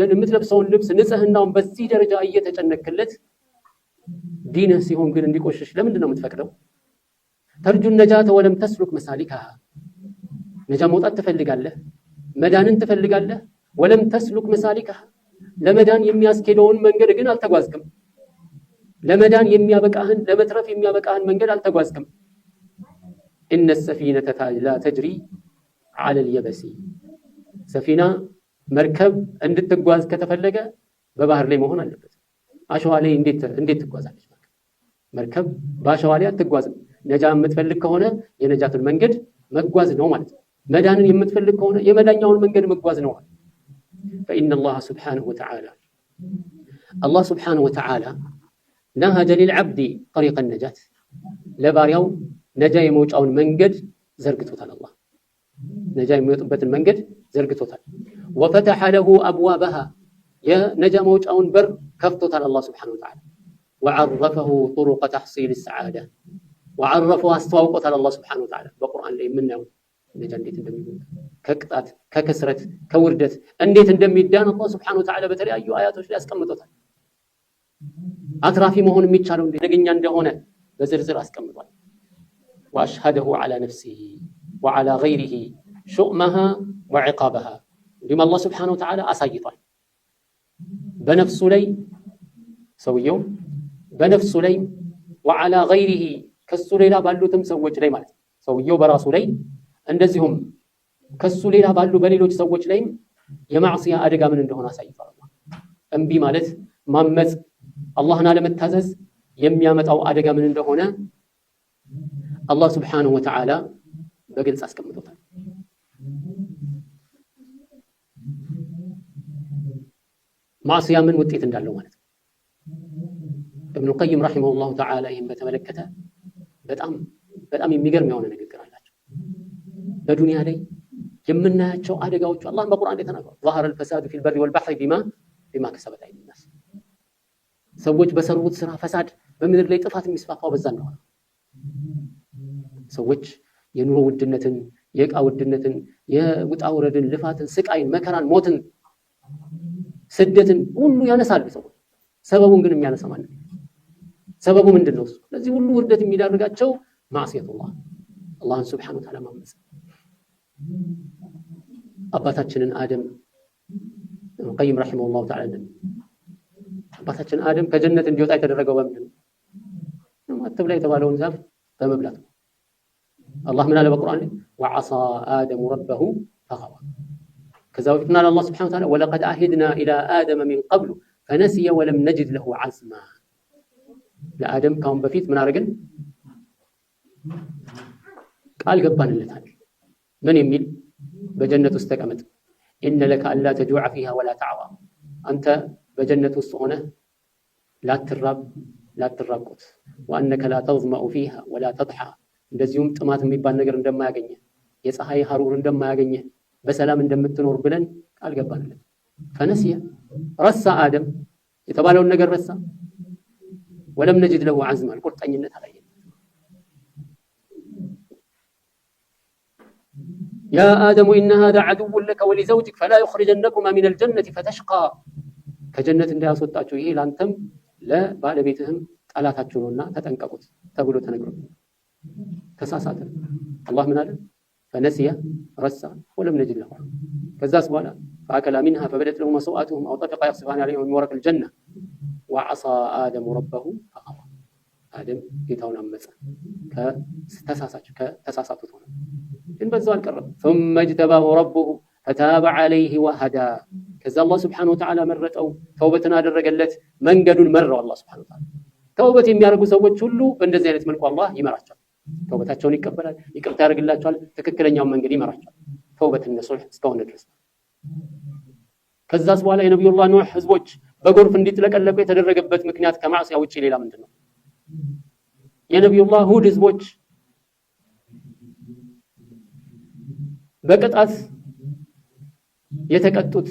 የምትለብሰውን ልብስ ንጽህናውን በዚህ ደረጃ እየተጨነክለት ዲንህ ሲሆን ግን እንዲቆሽሽ ለምንድን ነው የምትፈቅደው? ተርጁ ነጃተ ወለም ተስሉክ መሳሊካሃ ነጃ መውጣት ትፈልጋለህ፣ መዳንን ትፈልጋለህ። ወለም ተስሉክ መሳሊካሃ ለመዳን የሚያስኬደውን መንገድ ግን አልተጓዝክም። ለመዳን የሚያበቃህን ለመትረፍ የሚያበቃህን መንገድ አልተጓዝክም። ኢነ ሰፊነተ ላ ተጅሪ ዐለ ልየበሲ ሰፊና መርከብ እንድትጓዝ ከተፈለገ በባህር ላይ መሆን አለበት። አሸዋ ላይ እንዴት ትጓዛለች? መርከብ በአሸዋ ላይ አትጓዝም። ነጃ የምትፈልግ ከሆነ የነጃትን መንገድ መጓዝ ነው ማለት ነው። መዳንን የምትፈልግ ከሆነ የመዳኛውን መንገድ መጓዝ ነው ማለት ነው። فإن الله سبحانه وتعالى الله سبحانه وتعالى نهج للعبد طريق النجاة ለባሪያው ነጃ የመውጫውን መንገድ ዘርግቶታል። አላህ ነጃ የሚወጣበትን መንገድ ዘርግቶታል። وفتح له أبوابها የነጃ መውጫውን በር ከፍቶታል አላህ سبحانه وتعالى وعرفه طرق تحصيل السعادة وعرفه አስተዋውቆታል አላህ سبحانه وتعالى በቁርአን ላይ የምናየው ነጃ እንዴት እንደሚወጣ ከቅጣት ከከስረት ከውርደት እንዴት እንደሚዳን አላህ Subhanahu Wa Ta'ala በተለያዩ አያቶች ላይ አስቀምጦታል። አትራፊ መሆን የሚቻለው እንደገኛ እንደሆነ በዝርዝር አስቀምጧል። واشهده على نفسه وعلى غيره شؤمها وعقابها እንዲሁም አላህ Subhanahu Wa Ta'ala አሳይቷል። በነፍሱ ላይ ሰውየው በነፍሱ ላይ وعلى غيره ከሱ ሌላ ባሉትም ሰዎች ላይ ማለት ሰውየው በራሱ ላይ እንደዚሁም ከሱ ሌላ ባሉ በሌሎች ሰዎች ላይም የማዕሲያ አደጋ ምን እንደሆነ አሳይቷል። እምቢ ማለት ማመጽ አላህን አለመታዘዝ የሚያመጣው አደጋ ምን እንደሆነ አላህ Subhanahu Wa Ta'ala በግልጽ አስቀምጦታል። ማዕሲያ ምን ውጤት እንዳለው ማለት ነው። ኢብኑ ቀይም ረሂመሁላሁ ተዓላ ይህን በተመለከተ በጣም የሚገርም የሆነ ንግግር አላቸው። በዱንያ ላይ የምናያቸው አደጋዎች አላህን በቁርአን ላይ ተናግሯል። ظهر الفساد في البر والبحر بما كسبت أيدي الناس ሰዎች በሰሩት ስራ ፈሳድ በምድር ላይ ጥፋት የሚስፋፋው በዛ ነው። ሰዎች የኑሮ ውድነትን፣ የዕቃ ውድነትን፣ የውጣ ውረድን፣ ልፋትን፣ ስቃይን፣ መከራን፣ ሞትን፣ ስደትን ሁሉ ያነሳሉ ሰዎች። ሰበቡን ግን የሚያነሳ ማለት ነው። ሰበቡ ምንድነው? ለዚህ ሁሉ ውርደት የሚዳርጋቸው ማዕሲየቱላህ አላህን Subhanahu Wa Ta'ala ማመጽ። አባታችንን አደም ቀይም ረሂመሁላሁ ተዓላ አባታችን አደም ከጀነት እንዲወጣ የተደረገው በምንድን ነው? አትብላ የተባለውን ዛፍ በመብላት ነው። አላህ ምን አለ በቁርአን ላይ وعصى آدم ربه فغوى ከዛ በፊት ምን አለ አላህ Subhanahu Wa Ta'ala ولقد عهدنا إلى آدم من قبل فنسي ولم نجد له عزما ለአደም ካሁን በፊት ምን አደረግን? ቃል ገባንለታል። ምን የሚል? በጀነት ውስጥ ተቀመጥ إن لك ألا تجوع فيها ولا تعظى አንተ በጀነት ውስጥ ሆነ ላትራቆት وأنك لا تظمأ فيها ولا تضحى እንደዚሁም ጥማት የሚባል ነገር እንደማያገኘ የፀሐይ ሐሩር እንደማያገኘ በሰላም እንደምትኖር ብለን ቃል ገባንለት። ፈነሲያ ረሳ አደም የተባለውን ነገር ረሳ። ወለም ነጅድ له عزما ቁርጠኝነት አላየ። يا آدم إن هذا عدو لك ولزوجك فلا يخرجنكما من الجنة فتشقى ከጀነት እንዳያስወጣቸው ይሄ ላንተም ለባለቤትህም ጠላታችሁ ነውና ተጠንቀቁት ተብሎ ተነግሮ ተሳሳተ። አላህ ምን አለ? فنسي رسا ولم نجد له ከዛስ በኋላ فأكل منها فبدت لهما سوآتهما وطفقا يخصفان عليهما من ورق الجنة وعصى آدم ربه فغوى آدم ጌታውን አመፀ ከተሳሳቱት ሆነ። ግን በዛው አልቀረም። ثم اجتباه ربه فتاب عليه وهدى ከዛ አላህ Subhanahu Wa Ta'ala መረጠው፣ ተውበትን አደረገለት፣ መንገዱን መራው። አላህ Subhanahu Wa Ta'ala ተውበት የሚያደርጉ ሰዎች ሁሉ በእንደዚህ አይነት መልኩ አላህ ይመራቸዋል። ተውበታቸውን ይቀበላል፣ ይቅርታ ያደርግላቸዋል፣ ትክክለኛውን መንገድ ይመራቸዋል። ተውበትን ነሱህ እስከሆነ ድረስ። ከዛስ በኋላ የነብዩላህ ኑህ ህዝቦች በጎርፍ እንዲጥለቀለቁ የተደረገበት ምክንያት ከማዕሲያ ውጪ ሌላ ምንድነው? የነብዩላህ ሁድ ህዝቦች በቅጣት የተቀጡት